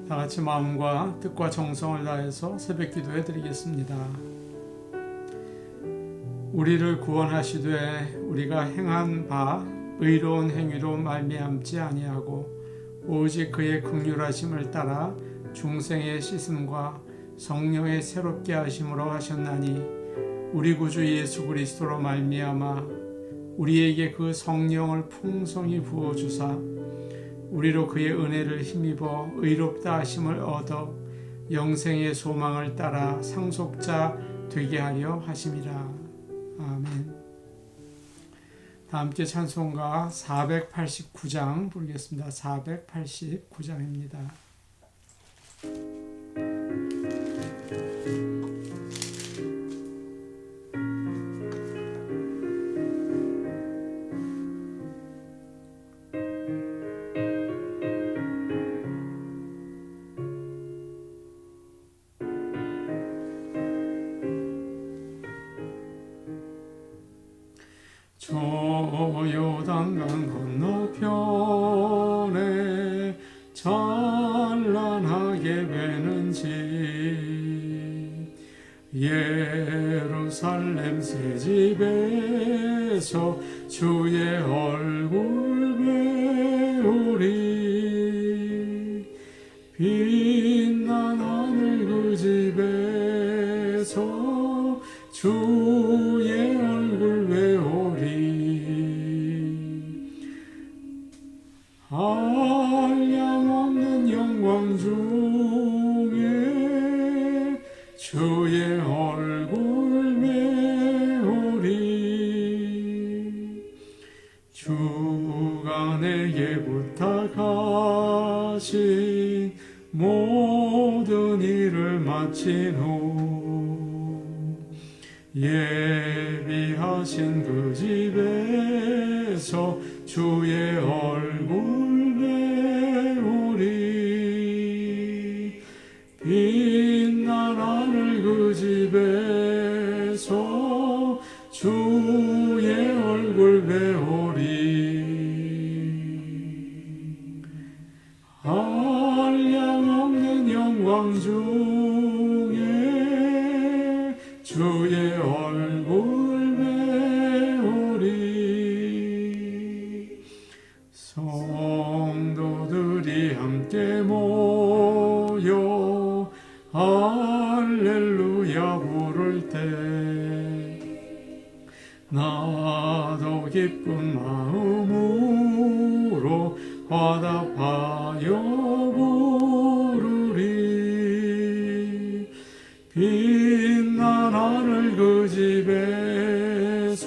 다 같이 마음과 뜻과 정성을 다해서 새벽 기도해 드리겠습니다. 우리를 구원하시되 우리가 행한 바 의로운 행위로 말미암지 아니하고 오직 그의 긍휼하심을 따라 중생의 씻음과 성령의 새롭게 하심으로 하셨나니 우리 구주 예수 그리스도로 말미암아 우리에게 그 성령을 풍성히 부어 주사 우리로 그의 은혜를 힘입어 의롭다 하심을 얻어 영생의 소망을 따라 상속자 되게 하려 하심이라. 아멘. 다 함께 찬송가 489장 부르겠습니다. 489장입니다. 저 요단강 건너편에 찬란하게 배는 집 예루살렘 새 집에서 주의 얼굴 배우리 빛난 하늘 그 집에서 주의 얼굴 배우리 한량없는 영광 중에 주의 얼굴 배우리 주가 내게 부탁하신 모든 일을 마친 후 예비하신 그 집에서 주의 얼굴 배우리 빛난 하늘 그 집에서 주의 얼굴 배우리 한량없는 영광 중에 주의 얼굴 배우리 성도들이 함께 모여 할렐루야 부를 때 나도 기쁜 마음으로 화답하여 부르리 빛난 하늘 그 집에서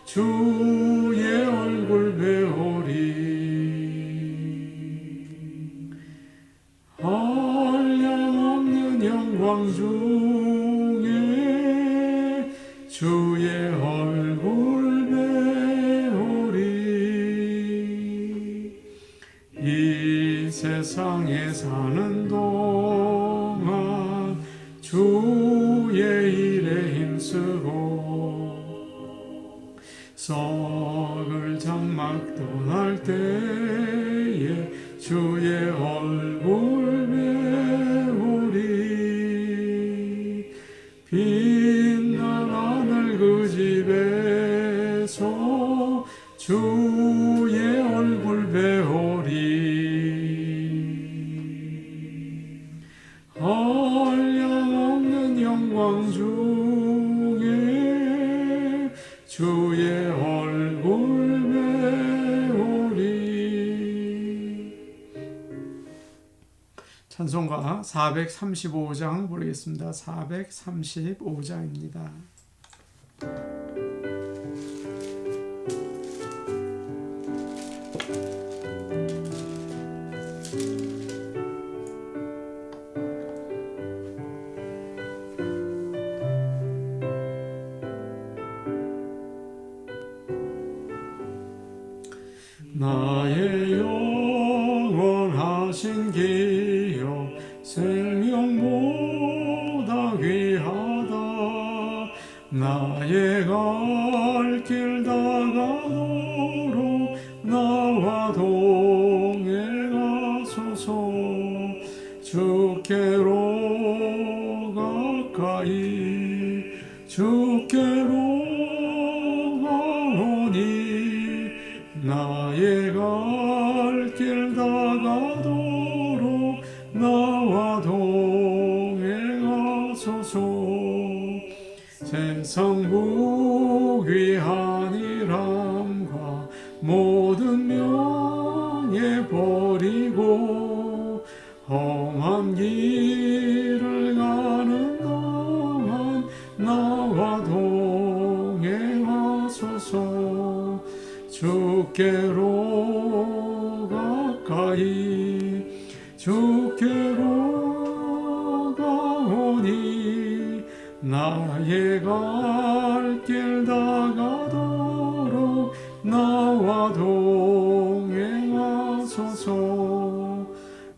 주의 얼굴 배우리 한량없는 영광 중에 주의 얼굴 배우리 이 세상에 사는 동안 주의 일에 힘쓰고 썩을 장막 떠날 때에 주의 얼굴 배우리 빛난 하늘 그 집에서 주의 얼굴 배우리 한량없는 영광 중에 주의 얼굴 배우리 찬송가 435장 부르겠습니다. 435장입니다. 나의 영원하신 기여 생명보다 귀하다 갈 길 다가도록 나와 동행하소서. 세상 무귀한 일함과 모든 명예 버리고 험한 길을 가는 동안 나와 동행하소서. 주께로 가까이 주께로 가오니 나의 갈 길 다가도록 나와 동행하소서.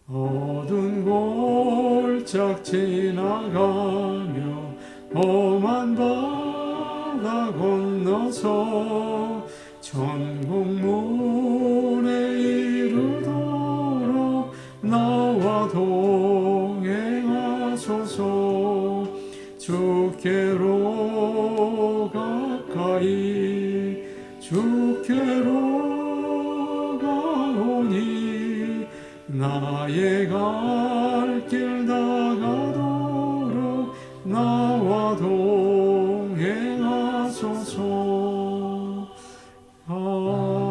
어두운 골짝 지나가며 험한 바다 건너서 천국 문에 이르도록 나와 동행하소서. 주께로 가까이 주께로 가오니 나의 갈 길 다가도록 나와 동행하소서. 아멘.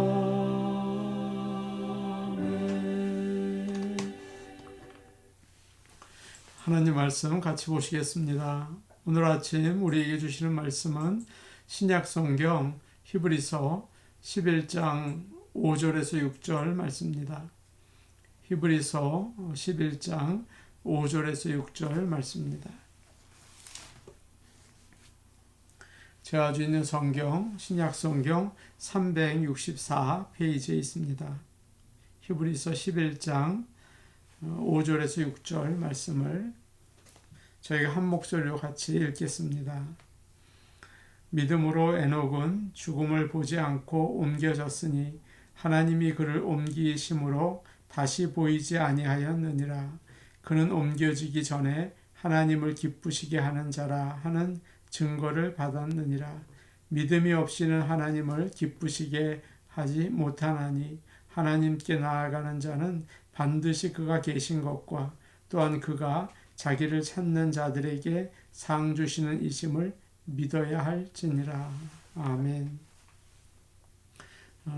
하나님 말씀 같이 보시겠습니다. 오늘 아침 우리에게 주시는 말씀은 신약성경 히브리서 11장 5절에서 6절 말씀입니다. 히브리서 11장 5절에서 6절 말씀입니다. 제가 가지고 있는 성경, 신약성경 364페이지에 있습니다. 히브리서 11장 5절에서 6절 말씀을 저희가 한 목소리로 같이 읽겠습니다. 믿음으로 에녹은 죽음을 보지 않고 옮겨졌으니 하나님이 그를 옮기심으로 다시 보이지 아니하였느니라. 그는 옮겨지기 전에 하나님을 기쁘시게 하는 자라 하는 증거를 받았느니라. 믿음이 없이는 하나님을 기쁘시게 하지 못하나니 하나님께 나아가는 자는 반드시 그가 계신 것과 또한 그가 자기를 찾는 자들에게 상 주시는 이심을 믿어야 할지니라. 아멘.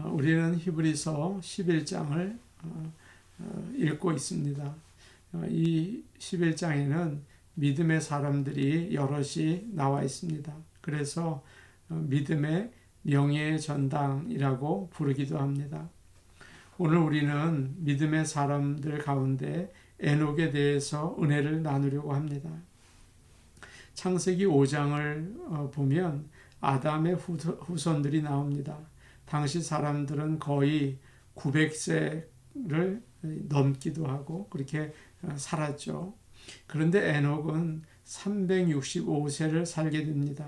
우리는 히브리서 11장을 읽고 있습니다. 이 11장에는 믿음의 사람들이 여럿이 나와 있습니다. 그래서 믿음의 명예의 전당이라고 부르기도 합니다. 오늘 우리는 믿음의 사람들 가운데 에녹에 대해서 은혜를 나누려고 합니다. 창세기 5장을 보면 아담의 후손들이 나옵니다. 당시 사람들은 거의 900세를 넘기도 하고 그렇게 살았죠. 그런데 에녹은 365세를 살게 됩니다.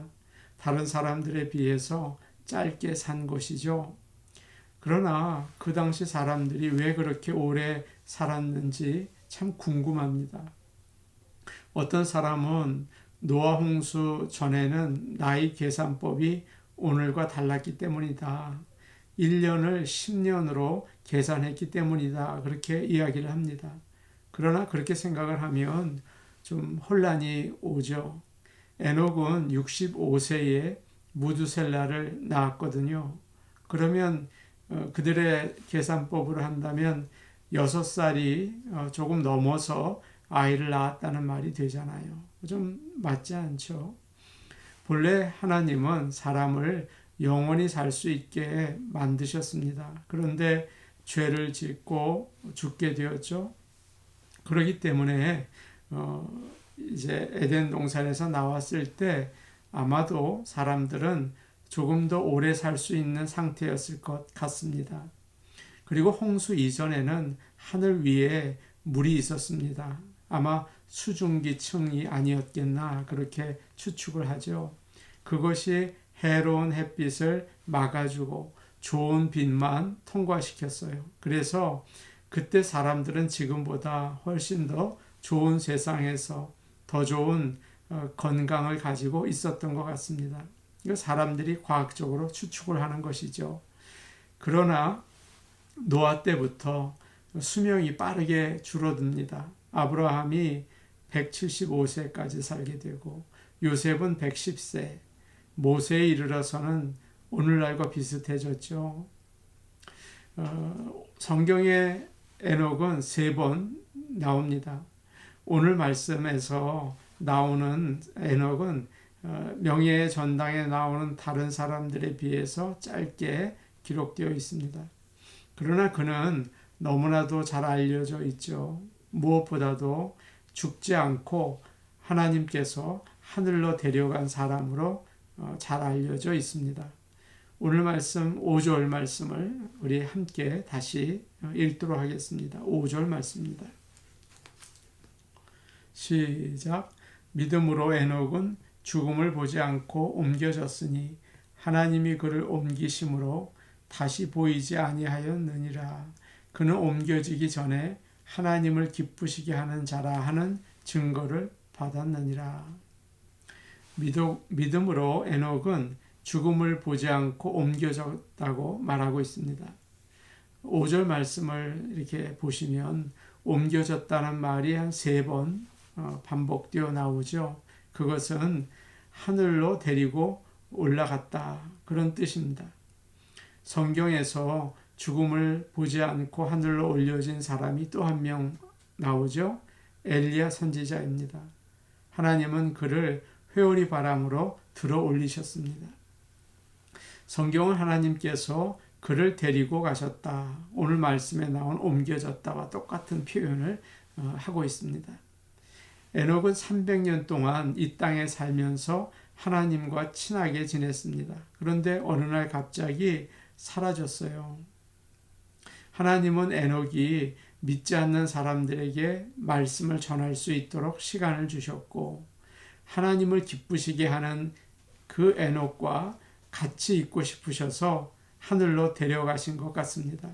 다른 사람들에 비해서 짧게 산 것이죠. 그러나 그 당시 사람들이 왜 그렇게 오래 살았는지 참 궁금합니다. 어떤 사람은 노아 홍수 전에는 나이 계산법이 오늘과 달랐기 때문이다. 1년을 10년으로 계산했기 때문이다. 그렇게 이야기를 합니다. 그러나 그렇게 생각을 하면 좀 혼란이 오죠. 에녹은 65세에 무두셀라를 낳았거든요. 그러면 그들의 계산법으로 한다면 6살이 조금 넘어서 아이를 낳았다는 말이 되잖아요. 좀 맞지 않죠? 본래 하나님은 사람을 영원히 살 수 있게 만드셨습니다. 그런데 죄를 짓고 죽게 되었죠. 그렇기 때문에 이제 에덴 동산에서 나왔을 때 아마도 사람들은 조금 더 오래 살 수 있는 상태였을 것 같습니다. 그리고 홍수 이전에는 하늘 위에 물이 있었습니다. 아마 수증기층이 아니었겠나 그렇게 추측을 하죠. 그것이 해로운 햇빛을 막아주고 좋은 빛만 통과시켰어요. 그래서 그때 사람들은 지금보다 훨씬 더 좋은 세상에서 더 좋은 건강을 가지고 있었던 것 같습니다. 이거 사람들이 과학적으로 추측을 하는 것이죠. 그러나 노아 때부터 수명이 빠르게 줄어듭니다. 아브라함이 175세까지 살게 되고 요셉은 110세, 모세에 이르러서는 오늘날과 비슷해졌죠. 성경에 에녹은 3번 나옵니다. 오늘 말씀에서 나오는 에녹은 명예의 전당에 나오는 다른 사람들에 비해서 짧게 기록되어 있습니다. 그러나 그는 너무나도 잘 알려져 있죠. 무엇보다도 죽지 않고 하나님께서 하늘로 데려간 사람으로 잘 알려져 있습니다. 오늘 말씀 5절 말씀을 우리 함께 다시 읽도록 하겠습니다. 5절 말씀입니다. 시작. 믿음으로 에녹은 죽음을 보지 않고 옮겨졌으니 하나님이 그를 옮기심으로 다시 보이지 아니하였느니라. 그는 옮겨지기 전에 하나님을 기쁘시게 하는 자라 하는 증거를 받았느니라. 믿음으로 에녹은 죽음을 보지 않고 옮겨졌다고 말하고 있습니다. 5절 말씀을 이렇게 보시면 옮겨졌다는 말이 한 3번 반복되어 나오죠. 그것은 하늘로 데리고 올라갔다 그런 뜻입니다. 성경에서 죽음을 보지 않고 하늘로 올려진 사람이 또 한 명 나오죠. 엘리야 선지자입니다. 하나님은 그를 회오리 바람으로 들어 올리셨습니다. 성경은 하나님께서 그를 데리고 가셨다. 오늘 말씀에 나온 옮겨졌다와 똑같은 표현을 하고 있습니다. 에녹은 300년 동안 이 땅에 살면서 하나님과 친하게 지냈습니다. 그런데 어느 날 갑자기 사라졌어요. 하나님은 에녹이 믿지 않는 사람들에게 말씀을 전할 수 있도록 시간을 주셨고 하나님을 기쁘시게 하는 그 에녹과 같이 있고 싶으셔서 하늘로 데려가신 것 같습니다.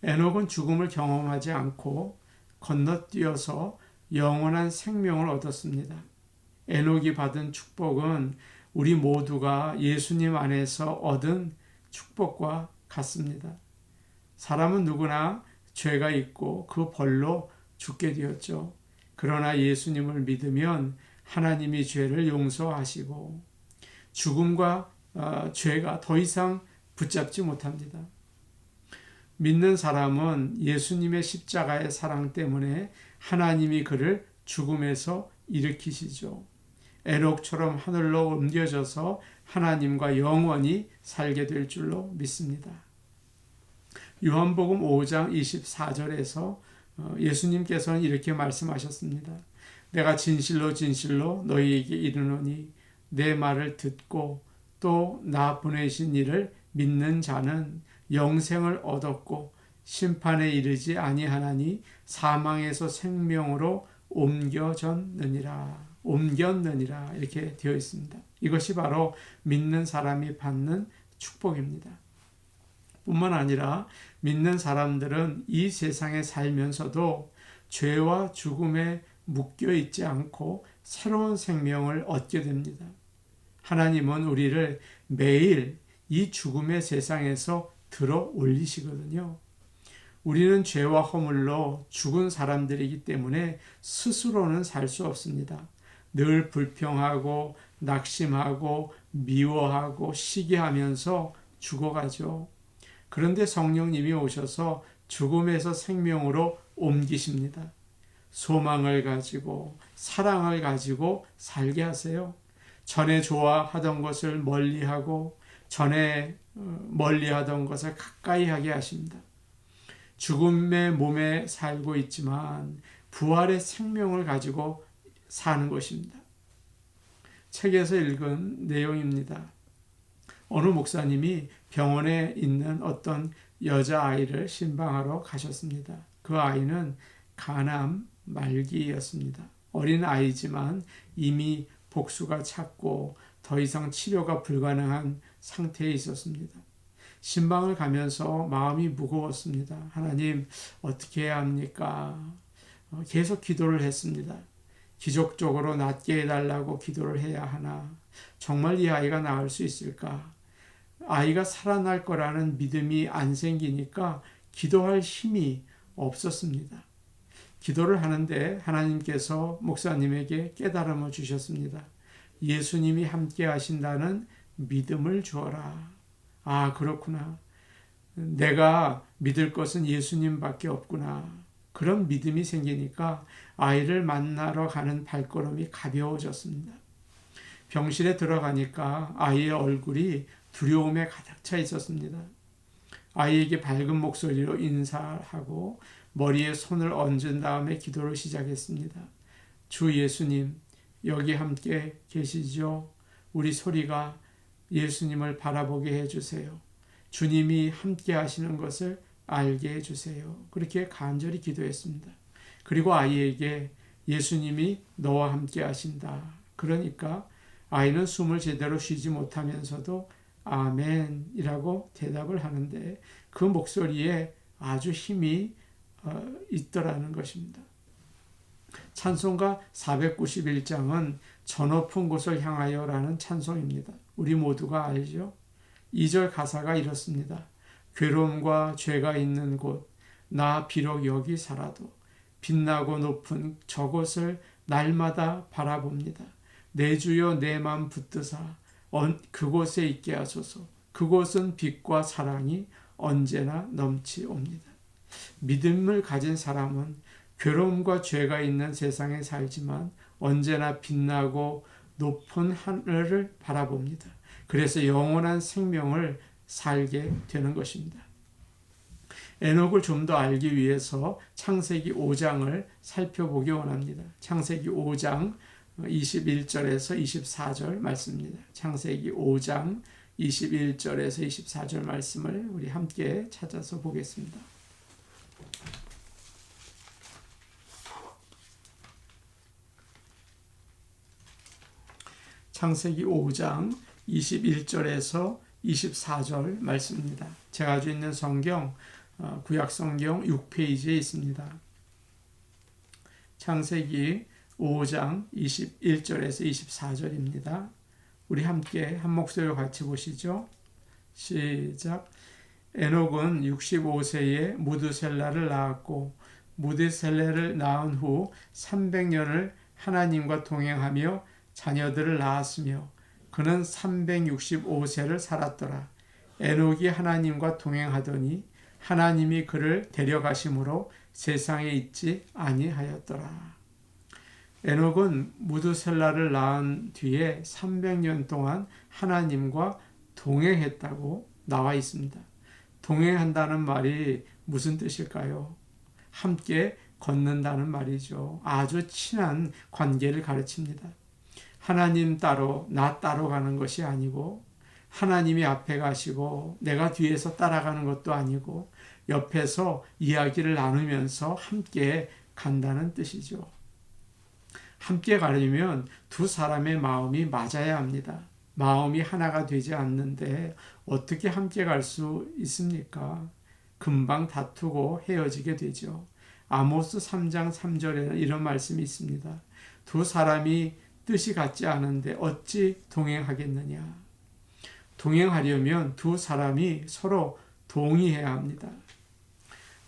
에녹은 죽음을 경험하지 않고 건너뛰어서 영원한 생명을 얻었습니다. 에녹이 받은 축복은 우리 모두가 예수님 안에서 얻은 축복과 같습니다. 사람은 누구나 죄가 있고 그 벌로 죽게 되었죠. 그러나 예수님을 믿으면 하나님이 죄를 용서하시고 죽음과 죄가 더 이상 붙잡지 못합니다. 믿는 사람은 예수님의 십자가의 사랑 때문에 하나님이 그를 죽음에서 일으키시죠. 에녹처럼 하늘로 옮겨져서 하나님과 영원히 살게 될 줄로 믿습니다. 요한복음 5장 24절에서 예수님께서는 이렇게 말씀하셨습니다. 내가 진실로 진실로 너희에게 이르노니 내 말을 듣고 또 나 보내신 이를 믿는 자는 영생을 얻었고 심판에 이르지 아니하나니 사망에서 생명으로 옮겨졌느니라 이렇게 되어 있습니다. 이것이 바로 믿는 사람이 받는 축복입니다. 뿐만 아니라 믿는 사람들은 이 세상에 살면서도 죄와 죽음에 묶여 있지 않고 새로운 생명을 얻게 됩니다. 하나님은 우리를 매일 이 죽음의 세상에서 들어 올리시거든요. 우리는 죄와 허물로 죽은 사람들이기 때문에 스스로는 살 수 없습니다. 늘 불평하고 낙심하고 미워하고 시기하면서 죽어가죠. 그런데 성령님이 오셔서 죽음에서 생명으로 옮기십니다. 소망을 가지고 사랑을 가지고 살게 하세요. 전에 좋아하던 것을 멀리하고 전에 멀리하던 것을 가까이 하게 하십니다. 죽음의 몸에 살고 있지만 부활의 생명을 가지고 사는 것입니다. 책에서 읽은 내용입니다. 어느 목사님이 병원에 있는 어떤 여자아이를 신방하러 가셨습니다. 그 아이는 간암 말기였습니다. 어린 아이지만 이미 복수가 찼고 더 이상 치료가 불가능한 상태에 있었습니다. 신방을 가면서 마음이 무거웠습니다. 하나님, 어떻게 해야 합니까? 계속 기도를 했습니다. 기적적으로 낫게 해달라고 기도를 해야 하나? 정말 이 아이가 나을 수 있을까? 아이가 살아날 거라는 믿음이 안 생기니까 기도할 힘이 없었습니다. 기도를 하는데 하나님께서 목사님에게 깨달음을 주셨습니다. 예수님이 함께 하신다는 믿음을 주어라. 아, 그렇구나. 내가 믿을 것은 예수님밖에 없구나. 그런 믿음이 생기니까 아이를 만나러 가는 발걸음이 가벼워졌습니다. 병실에 들어가니까 아이의 얼굴이 두려움에 가득 차 있었습니다. 아이에게 밝은 목소리로 인사하고 머리에 손을 얹은 다음에 기도를 시작했습니다. 주 예수님, 여기 함께 계시죠? 우리 소리가 예수님을 바라보게 해주세요. 주님이 함께 하시는 것을 알게 해주세요. 그렇게 간절히 기도했습니다. 그리고 아이에게 예수님이 너와 함께 하신다. 그러니까 아이는 숨을 제대로 쉬지 못하면서도 아멘이라고 대답을 하는데 그 목소리에 아주 힘이 있더라는 것입니다. 찬송가 491장은 저 높은 곳을 향하여라는 찬송입니다. 우리 모두가 알죠? 2절 가사가 이렇습니다. 괴로움과 죄가 있는 곳, 나 비록 여기 살아도 빛나고 높은 저곳을 날마다 바라봅니다. 내 주여 내 맘 붙드사 그곳에 있게 하소서. 그곳은 빛과 사랑이 언제나 넘치옵니다. 믿음을 가진 사람은 괴로움과 죄가 있는 세상에 살지만 언제나 빛나고 높은 하늘을 바라봅니다. 그래서 영원한 생명을 살게 되는 것입니다. 에녹을 좀 더 알기 위해서 창세기 5장을 살펴보기 원합니다. 창세기 5장 21절에서 24절 말씀입니다. 창세기 5장 21절에서 24절 말씀을 우리 함께 찾아서 보겠습니다. 창세기 5장 21절에서 24절 말씀입니다. 제가 가지고 있는 성경 구약 성경 6페이지에 있습니다. 창세기 5장 21절에서 24절입니다. 우리 함께 한 목소리로 같이 보시죠. 시작. 에녹은 65세에 무드셀라를 낳았고 무드셀라를 낳은 후 300년을 하나님과 동행하며 자녀들을 낳았으며 그는 365세를 살았더라. 에녹이 하나님과 동행하더니 하나님이 그를 데려가심으로 세상에 있지 아니하였더라. 에녹은 무드셀라를 낳은 뒤에 300년 동안 하나님과 동행했다고 나와 있습니다. 동행한다는 말이 무슨 뜻일까요? 함께 걷는다는 말이죠. 아주 친한 관계를 가르칩니다. 하나님 따로 나 따로 가는 것이 아니고 하나님이 앞에 가시고 내가 뒤에서 따라가는 것도 아니고 옆에서 이야기를 나누면서 함께 간다는 뜻이죠. 함께 가려면 두 사람의 마음이 맞아야 합니다. 마음이 하나가 되지 않는데 어떻게 함께 갈 수 있습니까? 금방 다투고 헤어지게 되죠. 아모스 3장 3절에는 이런 말씀이 있습니다. 두 사람이 뜻이 같지 않은데 어찌 동행하겠느냐. 동행하려면 두 사람이 서로 동의해야 합니다.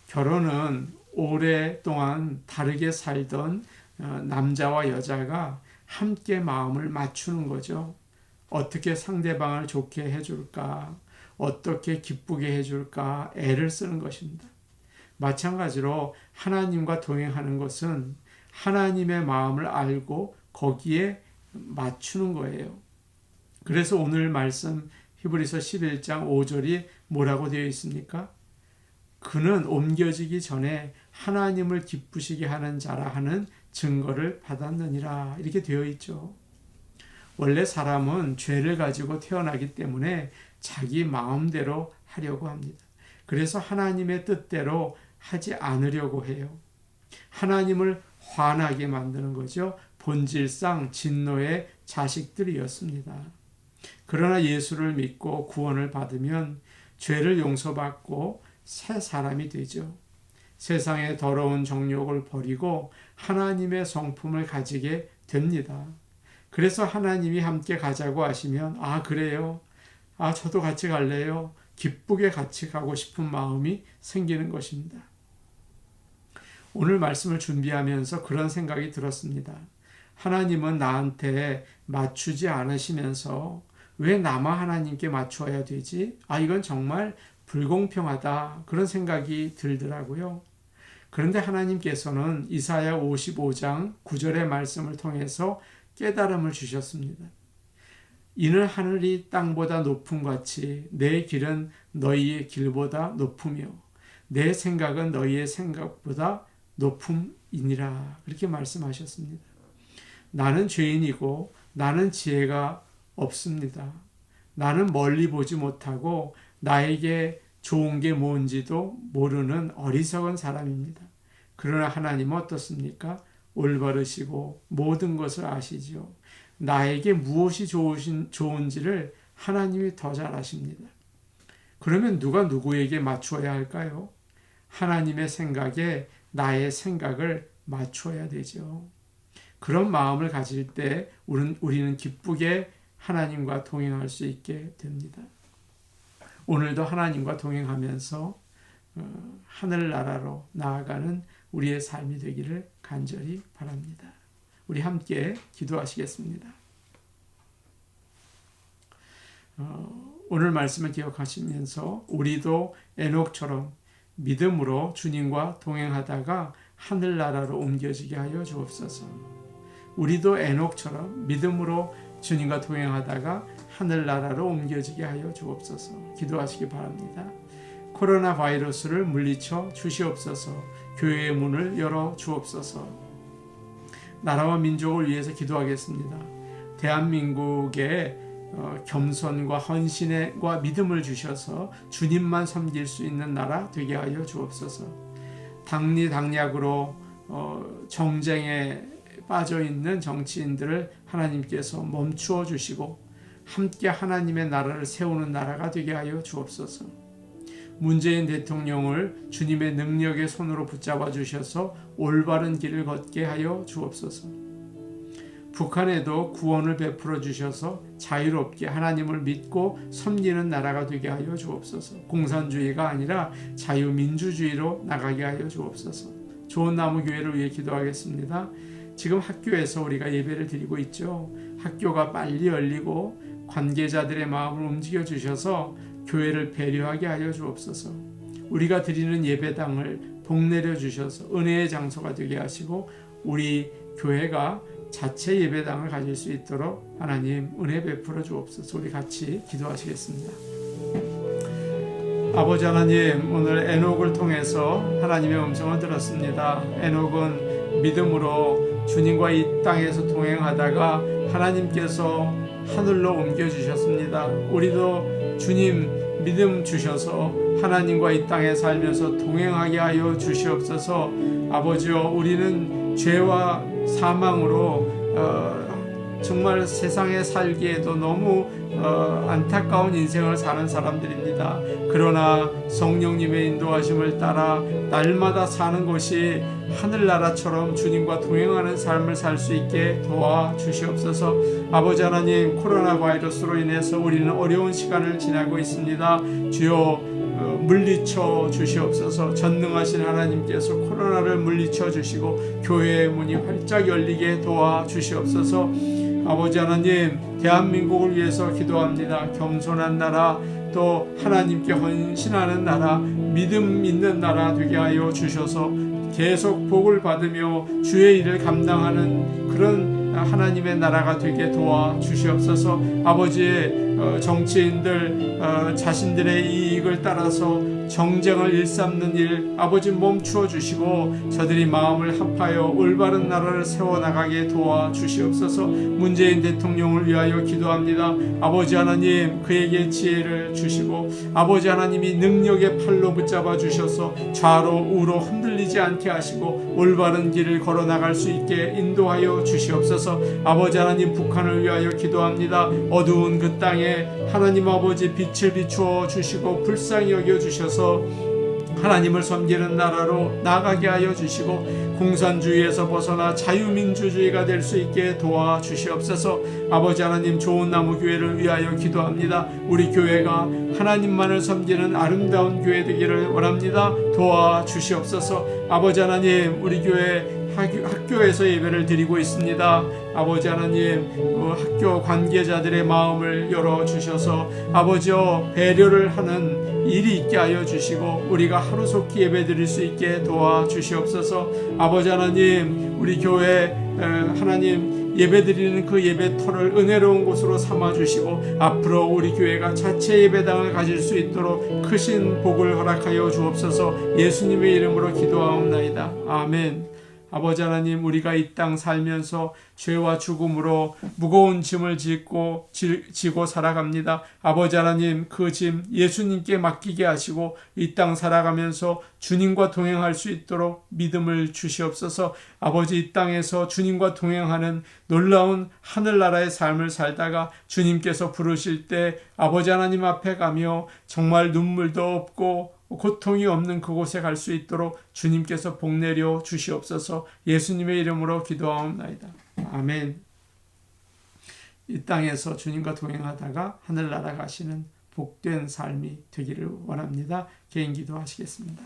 결혼은 오랫동안 다르게 살던 남자와 여자가 함께 마음을 맞추는 거죠. 어떻게 상대방을 좋게 해줄까, 어떻게 기쁘게 해줄까 애를 쓰는 것입니다. 마찬가지로 하나님과 동행하는 것은 하나님의 마음을 알고 거기에 맞추는 거예요. 그래서 오늘 말씀 히브리서 11장 5절이 뭐라고 되어 있습니까? 그는 옮겨지기 전에 하나님을 기쁘시게 하는 자라 하는 증거를 받았느니라 이렇게 되어 있죠. 원래 사람은 죄를 가지고 태어나기 때문에 자기 마음대로 하려고 합니다. 그래서 하나님의 뜻대로 하지 않으려고 해요. 하나님을 화나게 만드는 거죠. 본질상 진노의 자식들이었습니다. 그러나 예수를 믿고 구원을 받으면 죄를 용서받고 새 사람이 되죠. 세상의 더러운 정욕을 버리고 하나님의 성품을 가지게 됩니다. 그래서 하나님이 함께 가자고 하시면 그래요. 저도 같이 갈래요. 기쁘게 같이 가고 싶은 마음이 생기는 것입니다. 오늘 말씀을 준비하면서 그런 생각이 들었습니다. 하나님은 나한테 맞추지 않으시면서 왜 나만 하나님께 맞춰야 되지? 이건 정말 불공평하다. 그런 생각이 들더라고요. 그런데 하나님께서는 이사야 55장 9절의 말씀을 통해서 깨달음을 주셨습니다. 이는 하늘이 땅보다 높음 같이 내 길은 너희의 길보다 높으며 내 생각은 너희의 생각보다 높음이니라. 그렇게 말씀하셨습니다. 나는 죄인이고 나는 지혜가 없습니다. 나는 멀리 보지 못하고 나에게 좋은 게 뭔지도 모르는 어리석은 사람입니다. 그러나 하나님은 어떻습니까? 올바르시고 모든 것을 아시지요. 나에게 무엇이 좋은지를 하나님이 더 잘 아십니다. 그러면 누가 누구에게 맞추어야 할까요? 하나님의 생각에 나의 생각을 맞춰야 되죠. 그런 마음을 가질 때 우리는 기쁘게 하나님과 동행할 수 있게 됩니다. 오늘도 하나님과 동행하면서 하늘나라로 나아가는 우리의 삶이 되기를 간절히 바랍니다. 우리 함께 기도하시겠습니다. 오늘 말씀을 기억하시면서 우리도 에녹처럼 믿음으로 주님과 동행하다가 하늘나라로 옮겨지게 하여 주옵소서. 우리도 에녹처럼 믿음으로 주님과 동행하다가 하늘나라로 옮겨지게 하여 주옵소서. 기도하시기 바랍니다. 코로나 바이러스를 물리쳐 주시옵소서. 교회의 문을 열어 주옵소서. 나라와 민족을 위해서 기도하겠습니다. 대한민국에 겸손과 헌신과 믿음을 주셔서 주님만 섬길 수 있는 나라 되게 하여 주옵소서. 당리당략으로 정쟁에 빠져있는 정치인들을 하나님께서 멈추어 주시고 함께 하나님의 나라를 세우는 나라가 되게 하여 주옵소서. 문재인 대통령을 주님의 능력의 손으로 붙잡아 주셔서 올바른 길을 걷게 하여 주옵소서. 북한에도 구원을 베풀어 주셔서 자유롭게 하나님을 믿고 섬기는 나라가 되게 하여 주옵소서. 공산주의가 아니라 자유민주주의로 나가게 하여 주옵소서. 좋은 나무 교회를 위해 기도하겠습니다. 지금 학교에서 우리가 예배를 드리고 있죠. 학교가 빨리 열리고 관계자들의 마음을 움직여 주셔서 교회를 배려하게 하여 주옵소서. 우리가 드리는 예배당을 복내려 주셔서 은혜의 장소가 되게 하시고 우리 교회가 자체 예배당을 가질 수 있도록 하나님 은혜 베풀어 주옵소서. 우리 같이 기도하시겠습니다. 아버지 하나님, 오늘 에녹을 통해서 하나님의 음성을 들었습니다. 에녹은 믿음으로 주님과 이 땅에서 동행하다가 하나님께서 하늘로 옮겨주셨습니다. 우리도 주님 믿음 주셔서 하나님과 이 땅에 살면서 동행하게 하여 주시옵소서. 아버지여, 우리는 죄와 사망으로 정말 세상에 살기에도 너무 안타까운 인생을 사는 사람들입니다. 그러나 성령님의 인도하심을 따라 날마다 사는 것이 하늘나라처럼 주님과 동행하는 삶을 살 수 있게 도와주시옵소서. 아버지 하나님, 코로나 바이러스로 인해서 우리는 어려운 시간을 지나고 있습니다. 주여 물리쳐 주시옵소서. 전능하신 하나님께서 코로나를 물리쳐 주시고 교회의 문이 활짝 열리게 도와주시옵소서. 아버지 하나님, 대한민국을 위해서 기도합니다. 겸손한 나라, 또 하나님께 헌신하는 나라, 믿음 있는 나라 되게 하여 주셔서 계속 복을 받으며 주의 일을 감당하는 그런 하나님의 나라가 되게 도와주시옵소서. 아버지의 정치인들 자신들의 이익을 따라서 정쟁을 일삼는 일 아버지 멈추어 주시고 저들이 마음을 합하여 올바른 나라를 세워나가게 도와주시옵소서. 문재인 대통령을 위하여 기도합니다. 아버지 하나님, 그에게 지혜를 주시고 아버지 하나님이 능력의 팔로 붙잡아 주셔서 좌로 우로 흔들리지 않게 하시고 올바른 길을 걸어나갈 수 있게 인도하여 주시옵소서. 아버지 하나님, 북한을 위하여 기도합니다. 어두운 그 땅에 하나님 아버지 빛을 비추어 주시고 불쌍히 여겨 주셔서 하나님을 섬기는 나라로 나가게 하여 주시고 공산주의에서 벗어나 자유민주주의가 될 수 있게 도와주시옵소서. 아버지 하나님, 좋은 나무 교회를 위하여 기도합니다. 우리 교회가 하나님만을 섬기는 아름다운 교회 되기를 원합니다. 도와주시옵소서. 아버지 하나님, 우리 교회 학교에서 예배를 드리고 있습니다. 아버지 하나님, 학교 관계자들의 마음을 열어주셔서 아버지여 배려를 하는 일이 있게 하여 주시고 우리가 하루속히 예배 드릴 수 있게 도와주시옵소서. 아버지 하나님, 우리 교회 하나님 예배 드리는 그 예배터를 은혜로운 곳으로 삼아주시고 앞으로 우리 교회가 자체 예배당을 가질 수 있도록 크신 복을 허락하여 주옵소서. 예수님의 이름으로 기도하옵나이다. 아멘. 아버지 하나님, 우리가 이 땅 살면서 죄와 죽음으로 무거운 짐을 지고 살아갑니다. 아버지 하나님, 그 짐 예수님께 맡기게 하시고 이 땅 살아가면서 주님과 동행할 수 있도록 믿음을 주시옵소서. 아버지, 이 땅에서 주님과 동행하는 놀라운 하늘나라의 삶을 살다가 주님께서 부르실 때 아버지 하나님 앞에 가며 정말 눈물도 없고 고통이 없는 그곳에 갈 수 있도록 주님께서 복 내려 주시옵소서. 예수님의 이름으로 기도하옵나이다. 아멘. 이 땅에서 주님과 동행하다가 하늘나라 가시는 복된 삶이 되기를 원합니다. 개인 기도하시겠습니다.